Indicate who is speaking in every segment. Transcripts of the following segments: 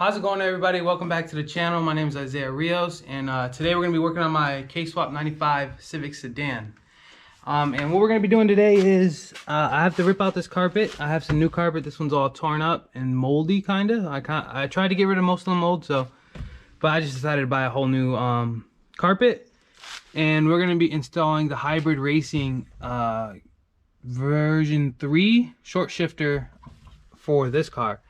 Speaker 1: How's it going, everybody? Welcome back to the channel. My name is Isaiah Rios, and today we're going to be working on my Kswap 95 Civic sedan. And what we're going to be doing today is I have to rip out this carpet. I have some new carpet. This one's all torn up and moldy, kind of. I tried to get rid of most of the mold, but I just decided to buy a whole new carpet. And we're going to be installing the hybrid racing version 3 short shifter for this car.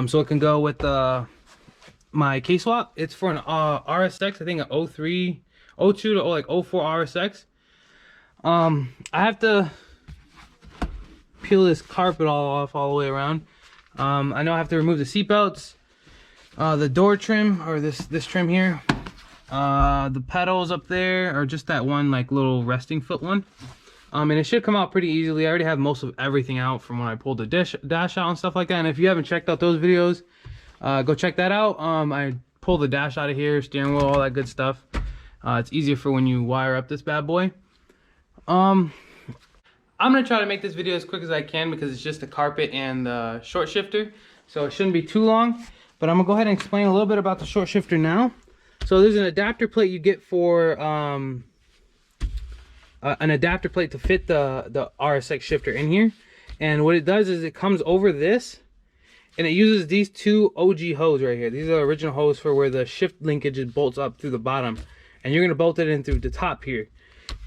Speaker 1: So it can go with my Kswap. It's for an RSX, I think an 03, 02 to like 04 RSX. I have to peel this carpet all off all the way around. I know I have to remove the seat belts, the door trim, or this trim here, the pedals up there, or just that one like little resting foot one. And it should come out pretty easily. I already have most of everything out from when I pulled the dash out and stuff like that. And if you haven't checked out those videos, go check that out. I pulled the dash out of here, steering wheel, all that good stuff. It's easier for when you wire up this bad boy. I'm gonna try to make this video as quick as I can because it's just the carpet and the short shifter, so it shouldn't be too long. But I'm gonna go ahead and explain a little bit about the short shifter now. So there's an adapter plate you get for an adapter plate to fit the RSX shifter in here, and what it does is it comes over this, and it uses these two OG hose right here. These are the original hose for where the shift linkage bolts up through the bottom, and you're gonna bolt it in through the top here.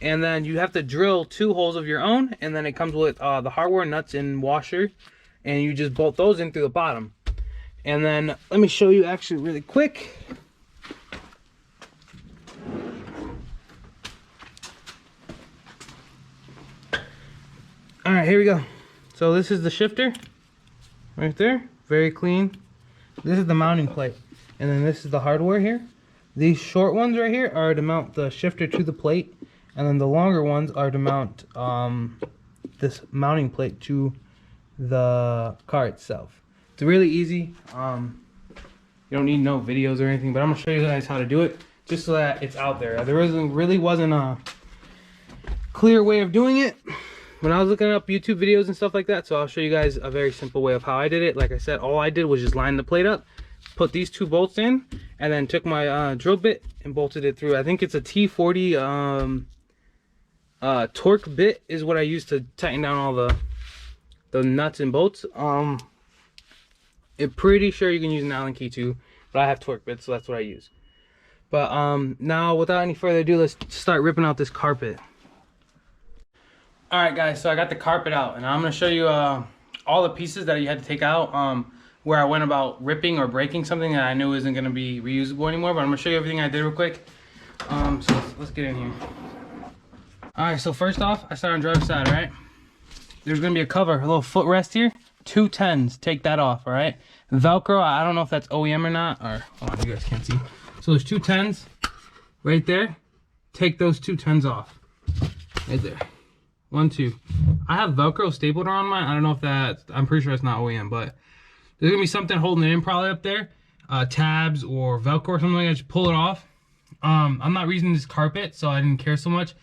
Speaker 1: And then you have to drill 2 holes of your own, and then it comes with the hardware nuts and washer, and you just bolt those in through the bottom. And then let me show you actually really quick. All right, here we go. So this is the shifter right there, very clean. This is the mounting plate, and then this is the hardware here. These short ones right here are to mount the shifter to the plate, and then the longer ones are to mount this mounting plate to the car itself. It's really easy. You don't need no videos or anything, but I'm gonna show you guys how to do it just so that it's out there. There really wasn't a clear way of doing it when I was looking up YouTube videos and stuff like that, so I'll show you guys a very simple way of how I did it. Like I said, all I did was just line the plate up, put these 2 bolts in, and then took my drill bit and bolted it through. I think it's a T40 torque bit is what I use to tighten down all the nuts and bolts. I'm pretty sure you can use an Allen key too, but I have torque bits, so that's what I use. But now, without any further ado, let's start ripping out this carpet. Alright guys, so I got the carpet out, and I'm going to show you all the pieces that you had to take out, where I went about ripping or breaking something that I knew isn't going to be reusable anymore. But I'm going to show you everything I did real quick. So let's get in here. Alright, so first off, I start on the driver's side, right? There's going to be a cover, a little footrest here. 2 10s, take that off, alright? Velcro, I don't know if that's OEM or not, or, hold on, you guys can't see. So there's 2 10s right there. Take those 2 10s off, right there. 1 2. I have Velcro stapled around mine. I don't know if that, I'm pretty sure it's not OEM, but there's gonna be something holding it in probably up there, tabs or Velcro or something like that. Just pull it off. I'm not reusing this carpet, so I didn't care so much.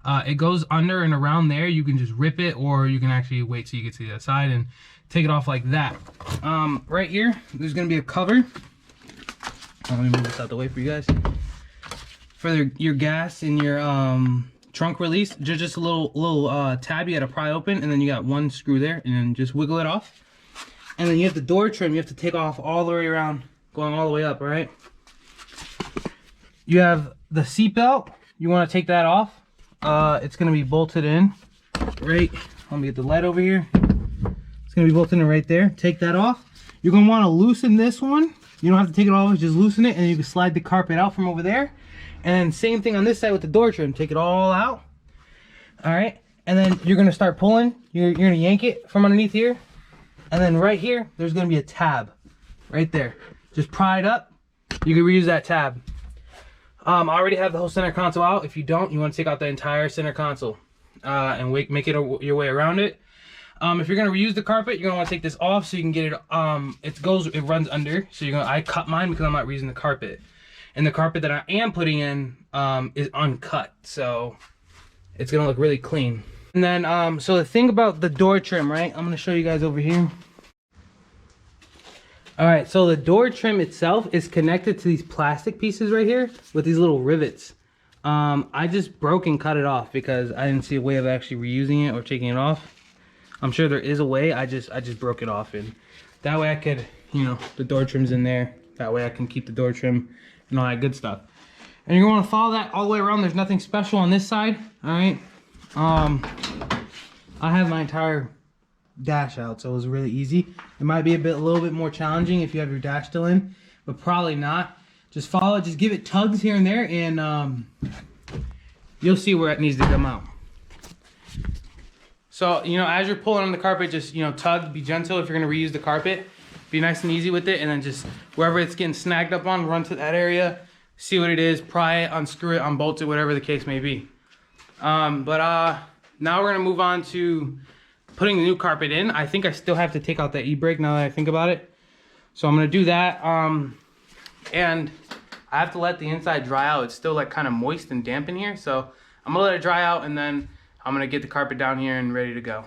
Speaker 1: It goes under and around there. You can just rip it, or you can actually wait till you get to the other side and take it off like that. Right here, there's gonna be a cover. Let me move this out the way for you guys. For your gas and your trunk release, just a little tab you gotta pry open, and then you got 1 screw there, and then just wiggle it off. And then you have the door trim you have to take off all the way around, going all the way up, right? You have the seat belt, you want to take that off. It's gonna be bolted in right, let me get the light over here. It's gonna be bolted in right there. Take that off. You're gonna want to loosen this one. You don't have to take it all off, just loosen it, and then you can slide the carpet out from over there. And then same thing on this side with the door trim. Take it all out. All right, and then you're gonna start pulling. You're gonna yank it from underneath here, and then right here there's gonna be a tab right there. Just pry it up. You can reuse that tab. I already have the whole center console out. If you don't, you want to take out the entire center console and make it your way around it. If you're gonna reuse the carpet, you're gonna want to take this off so you can get it. It runs under. So I cut mine because I'm not reusing the carpet. And the carpet that I am putting in is uncut, so it's gonna look really clean. And then so the thing about the door trim, right? I'm gonna show you guys over here. All right, so the door trim itself is connected to these plastic pieces right here with these little rivets. I just broke and cut it off because I didn't see a way of actually reusing it or taking it off. I'm sure there is a way. I just broke it off, and that way I could, you know, the door trim's in there. That way I can keep the door trim and all that good stuff. And you're going to follow that all the way around. There's nothing special on this side. All right. I have my entire dash out, so it was really easy. It might be a little bit more challenging if you have your dash still in, but probably not. Just follow it, just give it tugs here and there, and you'll see where it needs to come out. So, you know, as you're pulling on the carpet, just, you know, tug, be gentle. If you're going to reuse the carpet, be nice and easy with it, and then just wherever it's getting snagged up on, run to that area, see what it is, pry it, unscrew it, unbolt it, whatever the case may be. Now we're going to move on to putting the new carpet in. I think I still have to take out that e-brake now that I think about it. So I'm going to do that. And I have to let the inside dry out. It's still like kind of moist and damp in here. So I'm going to let it dry out, and then I'm going to get the carpet down here and ready to go.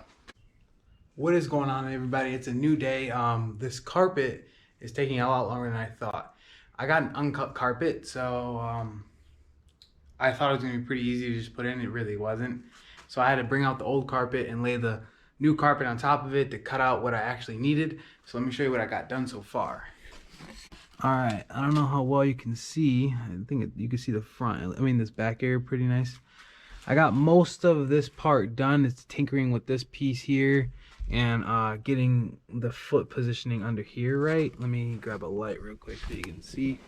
Speaker 1: What is going on, everybody? It's a new day. This carpet is taking a lot longer than I thought. I got an uncut carpet, so I thought it was going to be pretty easy to just put in. It really wasn't. So I had to bring out the old carpet and lay the new carpet on top of it to cut out what I actually needed. So let me show you what I got done so far. All right, I don't know how well you can see. I think you can see the front. I mean, this back area pretty nice. I got most of this part done. It's tinkering with this piece here and getting the foot positioning under here right. Let me grab a light real quick so you can see.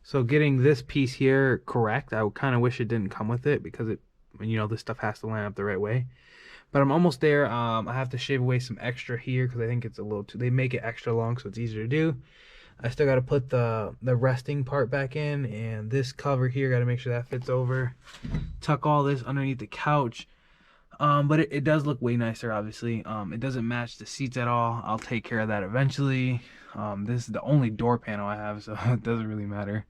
Speaker 1: So getting this piece here correct. I kind of wish it didn't come with it because it, you know, this stuff has to line up the right way. But I'm almost there. I have to shave away some extra here because I think it's a little too, they make it extra long so it's easier to do. I still got to put the resting part back in, and this cover here, got to make sure that fits over. Tuck all this underneath the couch. But it does look way nicer, obviously. It doesn't match the seats at all. I'll take care of that eventually. This is the only door panel I have, so it doesn't really matter.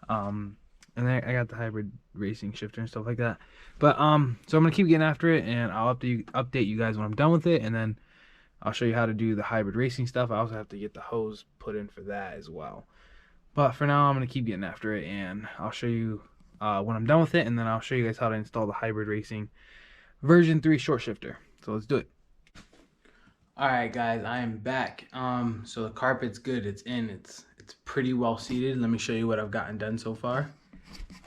Speaker 1: And then I got the hybrid racing shifter and stuff like that. But so I'm gonna keep getting after it, and I'll update you guys when I'm done with it, and then I'll show you how to do the hybrid racing stuff. I also have to get the hose put in for that as well. But for now, I'm gonna keep getting after it, and I'll show you when I'm done with it, and then I'll show you guys how to install the hybrid racing version 3 short shifter. So let's do it. All right, guys, I am back. So the carpet's good. It's in. It's pretty well seated. Let me show you what I've gotten done so far.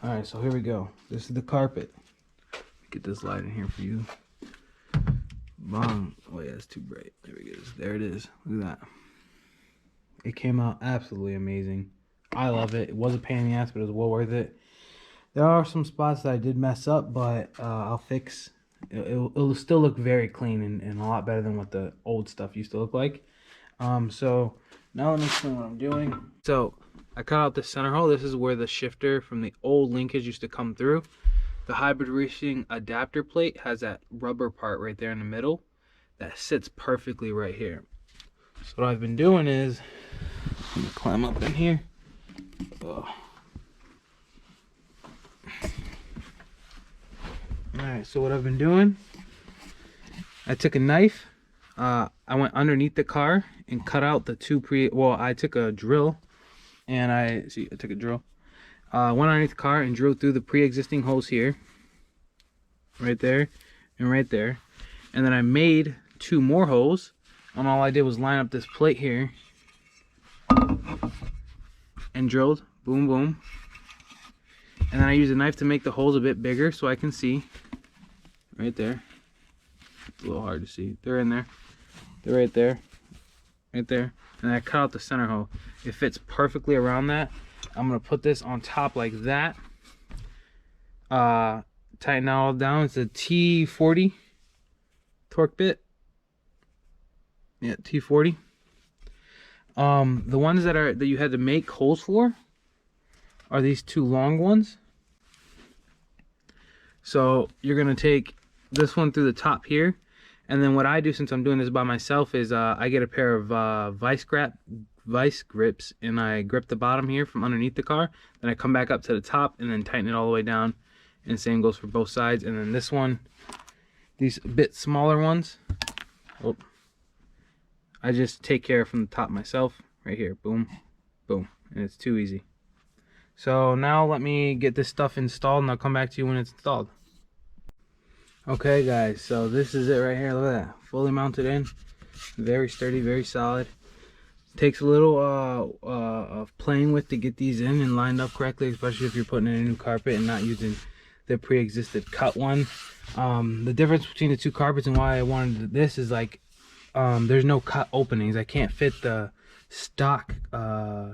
Speaker 1: All right, so here we go. This is the carpet. Get this light in here for you. Bong. Oh yeah, it's too bright. There we go. There it is. Look at that. It came out absolutely amazing. I love it. It was a pain in the ass, but it was well worth it. There are some spots that I did mess up, but I'll fix. It'll still look very clean and a lot better than what the old stuff used to look like. So now let me explain what I'm doing. So I cut out the center hole. This is where the shifter from the old linkage used to come through. The hybrid racing adapter plate has that rubber part right there in the middle that sits perfectly right here. So what I've been doing is, let me climb up in here. Oh. Alright, so what I've been doing, I took a knife, I went underneath the car and cut out the two I took a drill, and I took a drill. Went underneath the car and drilled through the pre-existing holes here, right there, and right there. And then I made 2 more holes, and all I did was line up this plate here and drilled, boom, boom. And then I used a knife to make the holes a bit bigger so I can see. Right there. It's a little hard to see. They're in there. They're right there. Right there. And I cut out the center hole. It fits perfectly around that. I'm going to put this on top like that. Tighten it all down. It's a T40 torque bit. Yeah, T40. The ones that you had to make holes for are these 2 long ones. So you're going to take this one through the top here. And then what I do, since I'm doing this by myself, is I get a pair of vice grips, and I grip the bottom here from underneath the car. Then I come back up to the top and then tighten it all the way down. And same goes for both sides. And then this one, these bit smaller ones, Oh, I just take care from the top myself. Right here, boom, boom, and it's too easy. So now let me get this stuff installed and I'll come back to you when it's installed. Okay guys, so this is it right here. Look at that, fully mounted in, very sturdy, very solid. Takes a little of playing with to get these in and lined up correctly, especially if you're putting in a new carpet and not using the pre-existed cut one. The difference between the two carpets and why I wanted this is like there's no cut openings. I can't fit the stock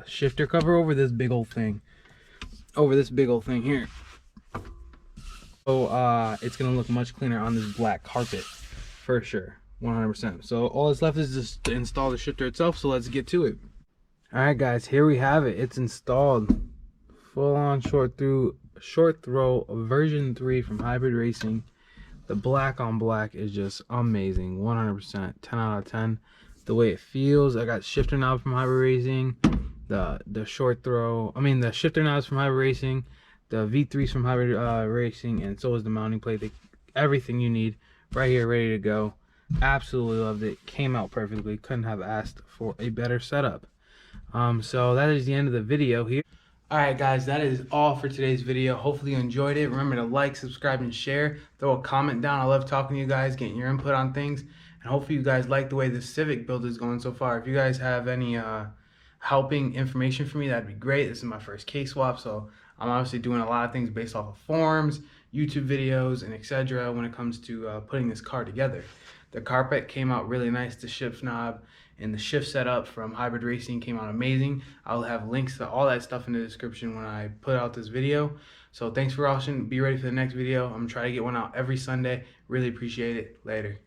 Speaker 1: shifter cover over this big old thing here. So it's gonna look much cleaner on this black carpet for sure, 100%. So all that's left is just to install the shifter itself, so let's get to it. All right guys, here we have it. It's installed. Full on short throw version 3 from Hybrid Racing. The black on black is just amazing, 100%, 10 out of 10. The way it feels, I got shifter knob from Hybrid Racing. The shifter knobs from Hybrid Racing. The V3s from Hybrid Racing, and so is the mounting plate. Everything you need right here, ready to go. Absolutely loved it. Came out perfectly. Couldn't have asked for a better setup. So that is the end of the video here. Alright guys, that is all for today's video. Hopefully you enjoyed it. Remember to like, subscribe, and share. Throw a comment down. I love talking to you guys, getting your input on things. And hopefully you guys like the way the Civic build is going so far. If you guys have any helping information for me, that'd be great. This is my first Kswap, so I'm obviously doing a lot of things based off of forums, YouTube videos, and etc. when it comes to putting this car together. The carpet came out really nice. The shift knob and the shift setup from Hybrid Racing came out amazing. I'll have links to all that stuff in the description when I put out this video. So thanks for watching. Be ready for the next video. I'm gonna try to get one out every Sunday. Really appreciate it. Later.